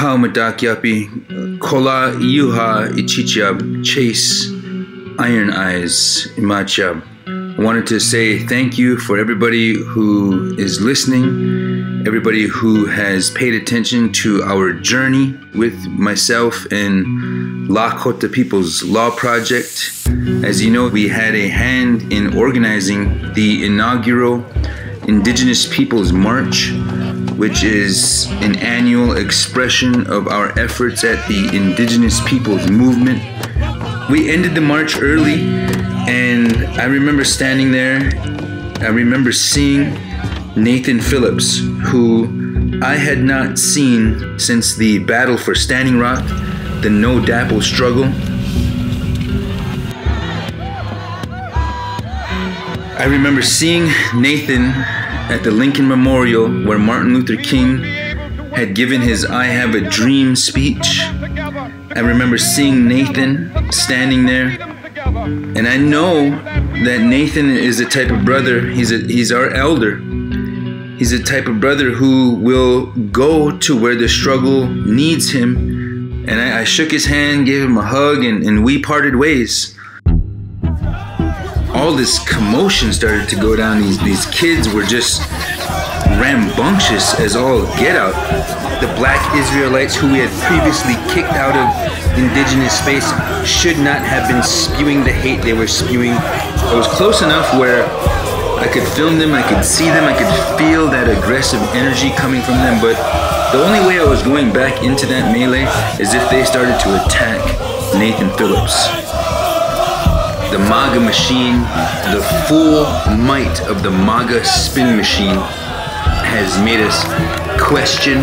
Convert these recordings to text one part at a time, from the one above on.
How Madakyapi, Kola Yuha Ichichab, Chase, Iron Eyes, Imachab. I wanted to say thank you for everybody who is listening, everybody who has paid attention to our journey with myself and Lakota People's Law Project. As you know, we had a hand in organizing the inaugural Indigenous Peoples March, which is an annual expression of our efforts at the Indigenous Peoples Movement. We ended the march early, and I remember standing there. I remember seeing Nathan Phillips, who I had not seen since the battle for Standing Rock, the No Dapple struggle. I remember seeing Nathan at the Lincoln Memorial where Martin Luther King had given his I Have a Dream speech. I remember seeing Nathan standing there, and I know that Nathan is the type of brother, he's our elder. He's the type of brother who will go to where the struggle needs him. And I shook his hand, gave him a hug, and we parted ways. All this commotion started to go down. These kids were just rambunctious as all get out. The black Israelites who we had previously kicked out of indigenous space should not have been spewing the hate they were spewing. I was close enough where I could film them, I could see them, I could feel that aggressive energy coming from them, but the only way I was going back into that melee is if they started to attack Nathan Phillips. The MAGA machine, the full might of the MAGA spin machine has made us question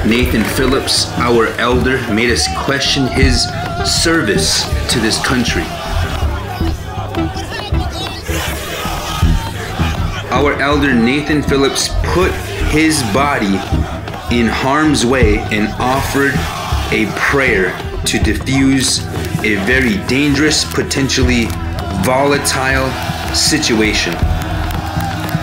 Nathan Phillips, our elder, made us question his service to this country. Our elder Nathan Phillips put his body in harm's way and offered a prayer to diffuse a very dangerous, potentially volatile situation.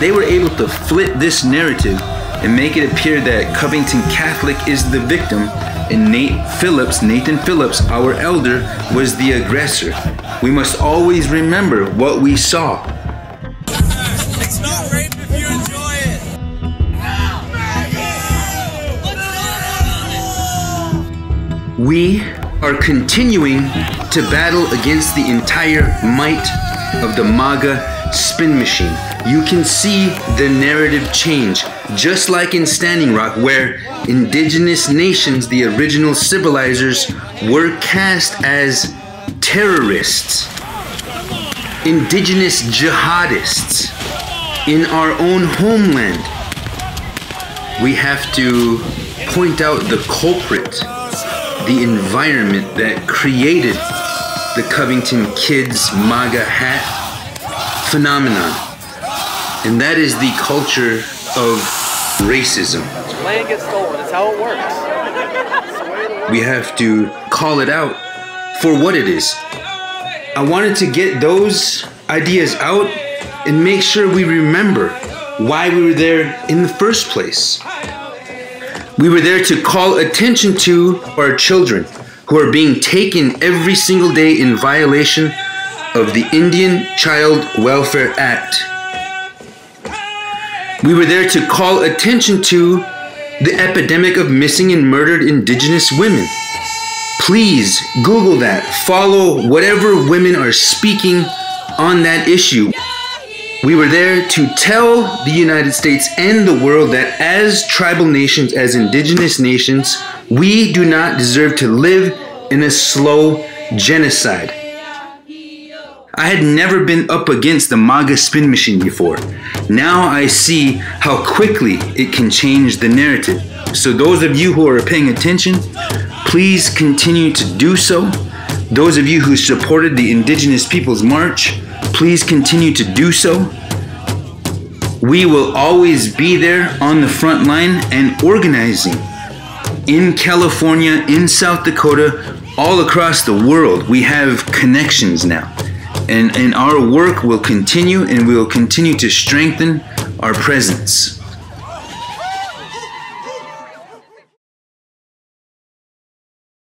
They were able to flip this narrative and make it appear that Covington Catholic is the victim and Nathan Phillips, our elder, was the aggressor. We must always remember what we saw. It's not rape if you enjoy it. We are continuing to battle against the entire might of the MAGA spin machine. You can see the narrative change, just like in Standing Rock, where indigenous nations, the original civilizers, were cast as terrorists, indigenous jihadists in our own homeland. We have to point out the culprit, the environment that created the Covington Kids MAGA hat phenomenon. And that is the culture of racism. Land gets stolen, that's how it works. We have to call it out for what it is. I wanted to get those ideas out and make sure we remember why we were there in the first place. We were there to call attention to our children who are being taken every single day in violation of the Indian Child Welfare Act. We were there to call attention to the epidemic of missing and murdered indigenous women. Please Google that. Follow whatever women are speaking on that issue. We were there to tell the United States and the world that as tribal nations, as indigenous nations, we do not deserve to live in a slow genocide. I had never been up against the MAGA spin machine before. Now I see how quickly it can change the narrative. So those of you who are paying attention, please continue to do so. Those of you who supported the Indigenous Peoples March, please continue to do so. We will always be there on the front line and organizing in California, in South Dakota, all across the world. We have connections now. And our work will continue, and we will continue to strengthen our presence.